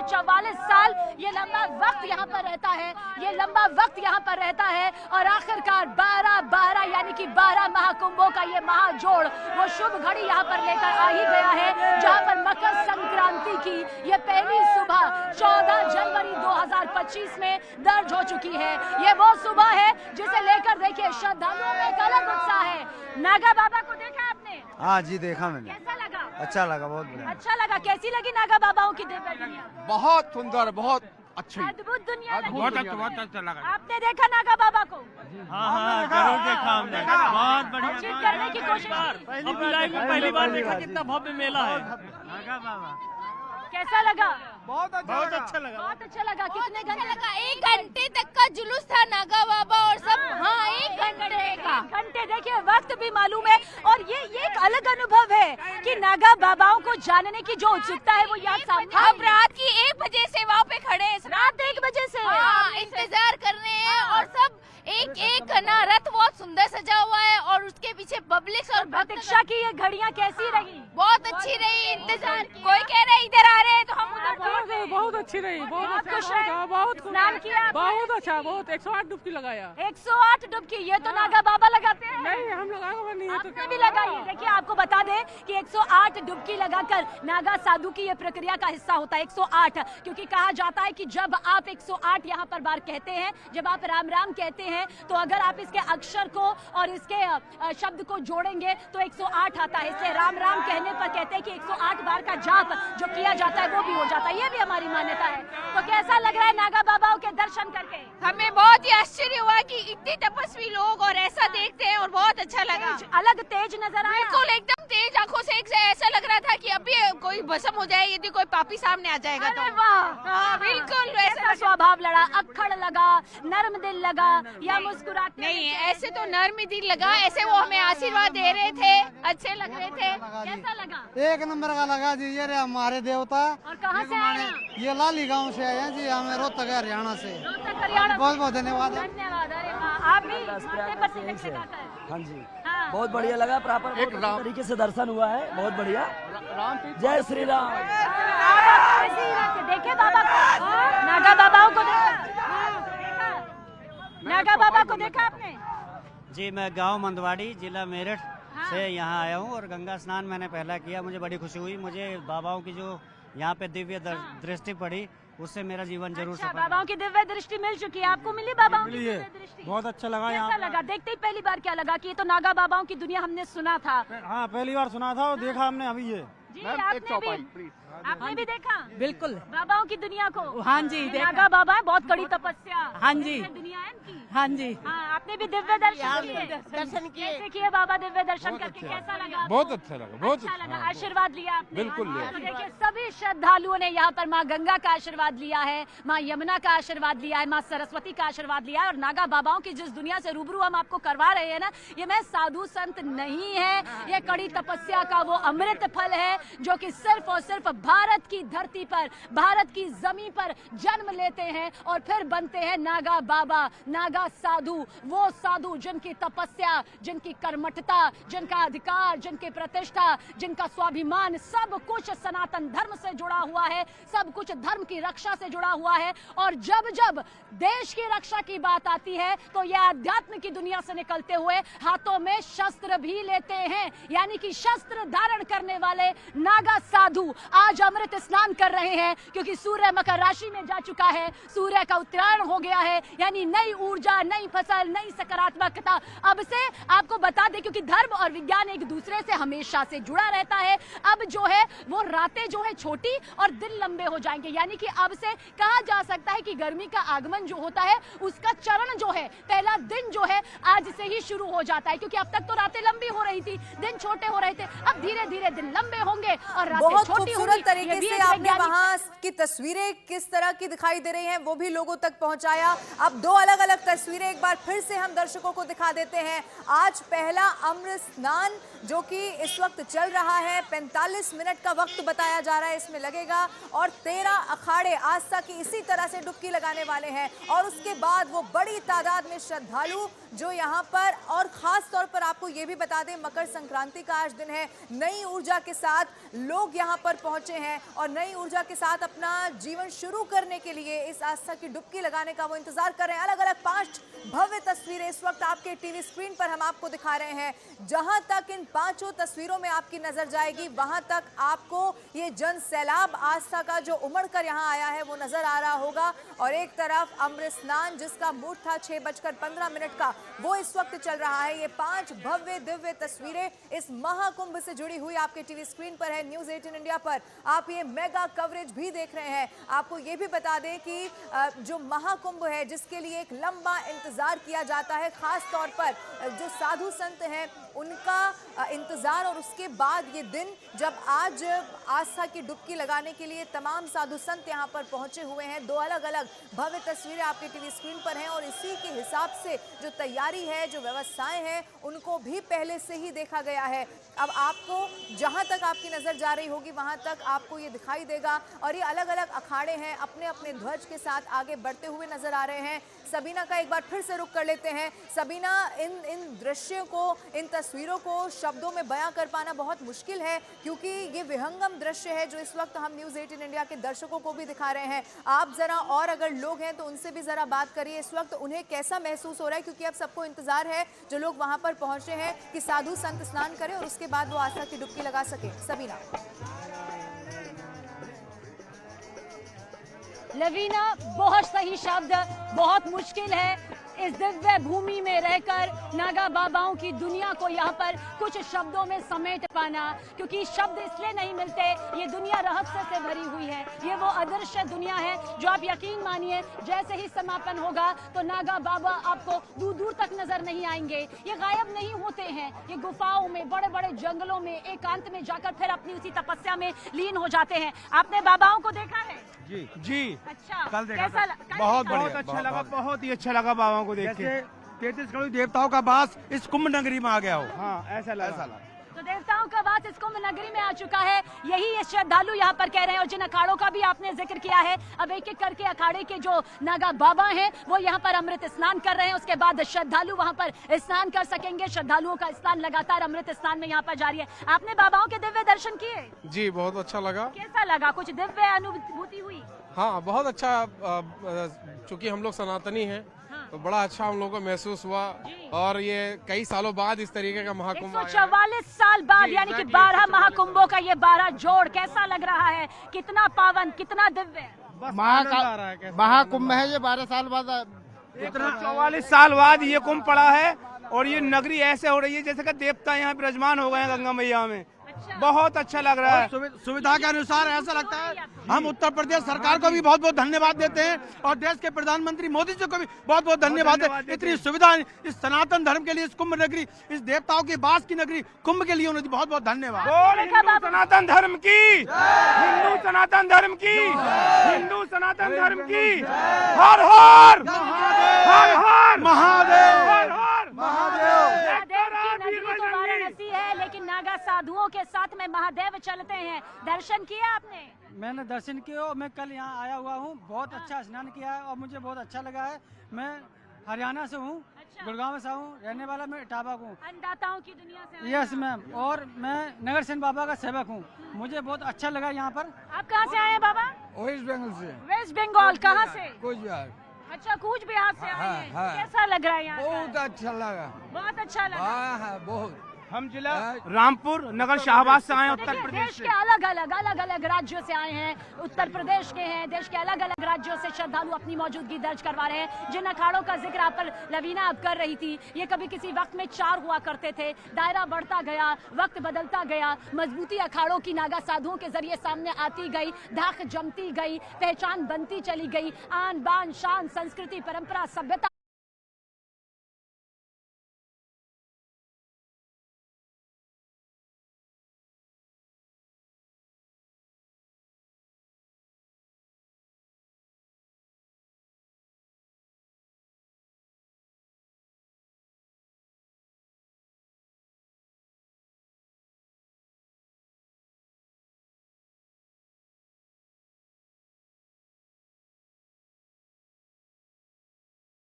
44 साल ये लंबा वक्त यहाँ पर रहता है, ये लंबा वक्त यहाँ पर रहता है और आखिरकार 12 यानी कि 12 महाकुंभों का ये महाजोड़ वो शुभ घड़ी यहाँ पर लेकर आ ही गया है, जहाँ पर मकर संक्रांति की ये पहली सुबह 14 जनवरी 2025 में दर्ज हो चुकी है। ये वो सुबह है जिसे लेकर देखिए श्रद्धालुओं में एक अलग उत्साह है। नागा बाबा को देखा आपने? हाँ जी, देखा मैंने। कैसा लगा? अच्छा लगा, बहुत बढ़िया। अच्छा लगा। कैसी लगी नागा बाबाओं की दिव्य दुनिया? बहुत सुंदर, बहुत अच्छी, अद्भुत दुनिया लगी। बहुत अच्छा लगा। आपने देखा नागा बाबा को? हाँ, जरूर देखा हमने, बहुत बढ़िया। अचीव करने की कोशिश की। अपनी लाइफ में पहली बार देखा कितना भव्य मेला है। कैसा लगा? बहुत अच्छा लगा। बहुत अच्छा लगा। कितने घंटे लगा? 1 घंटे तक का जुलूस था नागा बाबा और सब। हाँ, 1 घंटे का। घंटे देखिए, वक्त भी मालूम है और ये एक अलग अनुभव है कि नागा बाबाओं को जानने की जो उत्सुकता है वो यहाँ सामने। हम रात की 1 बजे से वहाँ पे खड़े हैं। रात 1 बजे से इंतजार कर रहे हैं और सब एक ना रथ बहुत सुंदर सजा हुआ है और उसके पीछे पब्लिक और प्रतीक्षा की ये घड़ियाँ कैसी रही? बहुत अच्छी रही। इंतजार, कोई कह रहे इधर आ रहे हैं तो हम उधर बहुत अच्छी रही। बहुत खुश है। बहुत स्नान किया? बहुत अच्छा, बहुत 108 डुबकी लगाया। 108 डुबकी। ये तो नागा बाबा लगाते हैं। नहीं, हम लगाए नहीं है तो आपने भी लगाई है। देखिए, आपको बता दें कि 108 डुबकी लगाकर नागा साधु की ये प्रक्रिया का हिस्सा होता है 108, क्योंकि कहा जाता है कि जब आप 108 यहाँ पर बार कहते हैं, जब आप राम राम कहते हैं, तो अगर आप इसके अक्षर को और इसके शब्द को जोड़ेंगे तो 108 आता है। इसलिए राम राम कहने पर कहते हैं कि 108 बार का जाप जो किया जाता है वो भी हो जाता है। ये भी हमारी मान्यता है। तो कैसा लग रहा है नागा बाबाओं के दर्शन करके? हमें बहुत ही आश्चर्य हुआ कि इतने तपस्वी लोग और ऐसा देखते हैं और बहुत अच्छा लगा। अलग तेज नजर आया। बिल्कुल एकदम तेज आंखों से ऐसा लग रहा था कि अभी कोई भस्म हो जाए यदि कोई पापी सामने आ जाएगा तो। वाह, हाँ, बिल्कुल ऐसा स्वभाव लड़ा, अक्खड़ लगा, नर्म दिल लगा या मुस्कुराते? नहीं, ऐसे तो नर्म दिल लगा, ऐसे वो हमें आशीर्वाद दे रहे थे, अच्छे लग रहे थे। कैसा लगा? 1 नंबर का लगा जी। ये हमारे देवता। और कहाँ से आए हैं? ये लाली गांव से आए हैं जी, हमें रोहतक हरियाणा से। रोहतक हरियाणा। बहुत बहुत धन्यवाद। धन्यवाद। अरे वाह, आप भी माथे पर तिलक लगाकर? हाँ जी, हाँ। बहुत बढ़िया लगा। प्रॉपर तरीके से दर्शन हुआ है, बहुत बढ़िया। जय श्री राम। देखे बाबा को, नागा बाबाओं को देखा? नागा बाबा को देखा आपने? जी, मैं गांव मंदवाड़ी, जिला मेरठ से यहाँ आया हूँ और गंगा स्नान मैंने पहला किया। मुझे बड़ी खुशी हुई। मुझे बाबाओं की जो यहाँ पे दिव्य दृष्टि पड़ी, उससे मेरा जीवन जरूर अच्छा, सफल। बाबाओं की दिव्य दृष्टि मिल चुकी है। आपको मिली बाबाओं की दिव्य दृष्टि? बहुत अच्छा लगा। कैसा लगा? देखते ही पहली बार क्या लगा कि ये तो नागा बाबाओं की दुनिया हमने सुना था? हाँ, पहली बार सुना था और देखा हमने अभी ये। जी, आपने भी देखा? बिल्कुल। बाबाओं की दुनिया को? हाँ जी, नागा बाबा है, बहुत कड़ी तपस्या। हाँ जी। दुनिया है इनकी। हाँ जी। हाँ, आपने भी दिव्य दर्शन किए? कैसे किए बाबा दिव्य दर्शन करके? कैसा लगा? बहुत अच्छा लगा, बहुत अच्छा लगा। आशीर्वाद लिया आपने? बिल्कुल लिया। तो देखिए, सभी श्रद्धालुओं ने यहाँ पर माँ गंगा का आशीर्वाद लिया है, माँ यमुना का आशीर्वाद लिया है, माँ सरस्वती का आशीर्वाद लिया है। और नागा बाबाओं की जिस दुनिया से रूबरू हम आपको करवा रहे हैं ना, ये मैं साधु संत नहीं है, ये कड़ी तपस्या का वो अमृत फल है जो कि सिर्फ और सिर्फ भारत की धरती पर, भारत की जमीन पर जन्म लेते हैं और फिर बनते हैं नागा बाबा, नागा साधु। वो साधु जिनकी तपस्या, जिनकी कर्मठता, जिनका अधिकार, जिनकी प्रतिष्ठा, जिनका स्वाभिमान, सब कुछ सनातन धर्म से जुड़ा हुआ है, सब कुछ धर्म की रक्षा से जुड़ा हुआ है। और जब जब देश की रक्षा की बात आती है तो ये अध्यात्म की दुनिया से निकलते हुए हाथों में शस्त्र भी लेते हैं, यानी कि शस्त्र धारण करने वाले नागा साधु आज अमृत स्नान कर रहे हैं, क्योंकि सूर्य मकर राशि में जा चुका है, सूर्य का उत्तरायण हो गया है, यानी नई ऊर्जा, नई फसल, नई सकारात्मकता। अब से आपको बता दें, क्योंकि धर्म और विज्ञान एक दूसरे से हमेशा से जुड़ा रहता है, अब जो है वो रातें जो है छोटी और दिन लंबे हो जाएंगे, यानी कि अब से कहा जा सकता है कि गर्मी का आगमन जो होता है उसका चरण जो है, पहला दिन जो है आज से ही शुरू हो जाता है, क्योंकि अब तक तो रातें लंबी हो रही थी, दिन छोटे हो रहे थे, अब धीरे धीरे दिन लंबे होंगे और रातें बहुत छोटी होंगी। खूबसूरत तरीके से आपने वैज्ञानिक वहां की तस्वीरें किस तरह की दिखाई दे रही हैं वो भी लोगों तक पहुंचाया। अब 2 अलग अलग तस्वीरें एक बार फिर से हम दर्शकों को दिखा देते हैं। आज पहला अमृत स्नान जो कि इस वक्त चल रहा है, 45 मिनट का वक्त बताया जा रहा है इसमें लगेगा, और 13 अखाड़े आस्था की इसी तरह से डुबकी लगाने वाले हैं। और उसके बाद वो बड़ी तादाद में श्रद्धालु जो यहाँ पर, और खास तौर पर आपको ये भी बता दें मकर संक्रांति का आज दिन है, नई ऊर्जा के साथ लोग यहाँ पर पहुंचे हैं और नई ऊर्जा के साथ अपना जीवन शुरू करने के लिए इस आस्था की डुबकी लगाने का वो इंतजार कर रहे हैं। अलग अलग 5 भव्य तस्वीरें इस वक्त आपके टीवी स्क्रीन पर हम आपको दिखा रहे हैं। जहां तक इन 5 तस्वीरों में आपकी नजर जाएगी वहां तक आपको ये जन सैलाब आस्था का जो उमड़ कर यहाँ आया है वो नजर आ रहा होगा। और एक तरफ अमृत स्नान जिसका मुहूर्त था 6:15 का, वो इस वक्त चल रहा है। ये 5 भव्य दिव्य तस्वीरें इस महाकुंभ से जुड़ी हुई आपके टीवी स्क्रीन पर है। न्यूज़ 18 इंडिया पर आप ये मेगा कवरेज भी देख रहे हैं। आपको ये भी बता दें कि जो महाकुंभ है जिसके लिए एक लंबा इंतजार किया जाता है, खास तौर पर जो साधु संत हैं उनका इंतजार, और उसके बाद ये दिन जब आज आस्था की डुबकी लगाने के लिए तमाम साधु संत यहाँ पर पहुंचे हुए हैं। 2 अलग अलग भव्य तस्वीरें आपके टीवी स्क्रीन पर हैं और इसी के हिसाब से जो तैयारी है, जो व्यवस्थाएं हैं, उनको भी पहले से ही देखा गया है। अब आपको जहां तक आपकी नजर जा रही होगी वहां तक आपको ये दिखाई देगा और ये अलग अलग अखाड़े हैं अपने अपने ध्वज के साथ आगे बढ़ते हुए नजर आ रहे हैं। सबीना का एक बार फिर से रुख कर लेते हैं। सबीना, इन दृश्यों को, इन तस्वीरों को शब्दों में बयां कर पाना बहुत मुश्किल है क्योंकि ये विहंगम दृश्य है जो इस वक्त हम न्यूज़ 18 इंडिया के दर्शकों को भी दिखा रहे हैं। आप जरा और अगर लोग हैं तो उनसे भी जरा बात करिए, इस वक्त उन्हें कैसा महसूस हो रहा है, क्योंकि अब सबको इंतजार है जो लोग वहां पर पहुंचे हैं कि साधु संत स्नान करें और उसके बाद वो आस्था की डुबकी लगा सके। सबीना। लवीना, बहुत सही शब्द, बहुत मुश्किल है इस दिव्य भूमि में रहकर नागा बाबाओं की दुनिया को यहाँ पर कुछ शब्दों में समेट पाना, क्योंकि शब्द इसलिए नहीं मिलते। ये दुनिया रहस्य से भरी हुई है, ये वो अदृश्य दुनिया है जो आप यकीन मानिए जैसे ही समापन होगा तो नागा बाबा आपको दूर दूर तक नजर नहीं आएंगे। ये गायब नहीं होते हैं, ये गुफाओं में, बड़े बड़े जंगलों में एकांत में जाकर फिर अपनी उसी तपस्या में लीन हो जाते हैं। आपने बाबाओं को देखा है? जी। अच्छा, कल देखा कैसा बहुत अच्छा लगा, बहुत ही अच्छा लगा बाबाओं को देख के। 33 करोड़ देवताओं का वास इस कुंभ नगरी में आ गया हो। हाँ, ऐसा लगा। तो देवताओं का वास इस कुंभ नगरी में आ चुका है, यही ये श्रद्धालु यहाँ पर कह रहे हैं। और जिन अखाड़ों का भी आपने जिक्र किया है, अब एक एक करके अखाड़े के जो नागा बाबा हैं वो यहाँ पर अमृत स्नान कर रहे हैं। उसके बाद श्रद्धालु वहाँ पर स्नान कर सकेंगे। श्रद्धालुओं का स्नान लगातार अमृत स्नान में यहाँ पर जारी है। आपने बाबाओं के दिव्य दर्शन किए? जी, बहुत अच्छा लगा। कैसा लगा? कुछ दिव्य अनुभूति हुई? हाँ, बहुत अच्छा। चूंकि हम लोग सनातनी हैं तो बड़ा अच्छा हम लोगों को महसूस हुआ। और ये कई सालों बाद इस तरीके का महाकुंभ 144 साल बाद, यानी कि 12 महाकुंभों का ये 12 जोड़ कैसा लग रहा है? कितना पावन, कितना दिव्य महाकुंभ है ये 12 साल बाद। 144 साल बाद ये कुंभ पड़ा है और ये नगरी ऐसे हो रही है जैसे कि देवता यहाँ विराजमान हो गए हैं गंगा मैया में। बहुत अच्छा लग रहा है। सुविधा के अनुसार ऐसा लगता है। हम उत्तर प्रदेश सरकार को भी बहुत बहुत धन्यवाद देते हैं और देश के प्रधानमंत्री मोदी जी को भी बहुत बहुत धन्यवाद है। इतनी सुविधा इस सनातन धर्म के लिए, इस कुंभ नगरी, इस देवताओं के वास की नगरी कुंभ के लिए उन्हें बहुत बहुत धन्यवाद। हिंदू सनातन धर्म की, हिंदू सनातन धर्म की, हिंदू सनातन धर्म की। हर हर हर हर महादेव, हर हर महादेव। वाराणसी है लेकिन नागा साधुओं के साथ में महादेव चलते हैं। दर्शन किए आपने? मैंने दर्शन किया और मैं कल यहाँ आया हुआ हूँ, बहुत अच्छा स्नान किया है और मुझे बहुत अच्छा लगा है। मैं हरियाणा से हूँ, गुड़गांव से हूँ, रहने वाला मैं इटावा हूँ। अन्नदाताओं की दुनिया से? यस मैम, और मैं नगर सेन बाबा का सेवक हूँ। मुझे बहुत अच्छा लगा यहाँ पर। आप कहाँ से आए हैं बाबा? वेस्ट बंगाल से। वेस्ट बंगाल, कहाँ से? कुछ बिहार। अच्छा, कूच बिहार से आए हैं। हाँ। कैसा लग रहा है यहाँ? बहुत अच्छा लगा। बहुत अच्छा लगा। हाँ, बहुत। हम जिला रामपुर नगर शाहबाद से आए, उत्तर प्रदेश देश के अलग अलग राज्यों से आए हैं। उत्तर प्रदेश के हैं, देश के अलग अलग राज्यों से श्रद्धालु अपनी मौजूदगी दर्ज करवा रहे हैं। जिन अखाड़ों का जिक्र आप पर लवीना अब कर रही थी, ये कभी किसी वक्त में 4 हुआ करते थे, दायरा बढ़ता गया, वक्त बदलता गया, मजबूती अखाड़ों की नागा साधुओं के जरिए सामने आती गई, धाक जमती गई, पहचान बनती चली गई, आन बान शान, संस्कृति, परंपरा, सभ्यता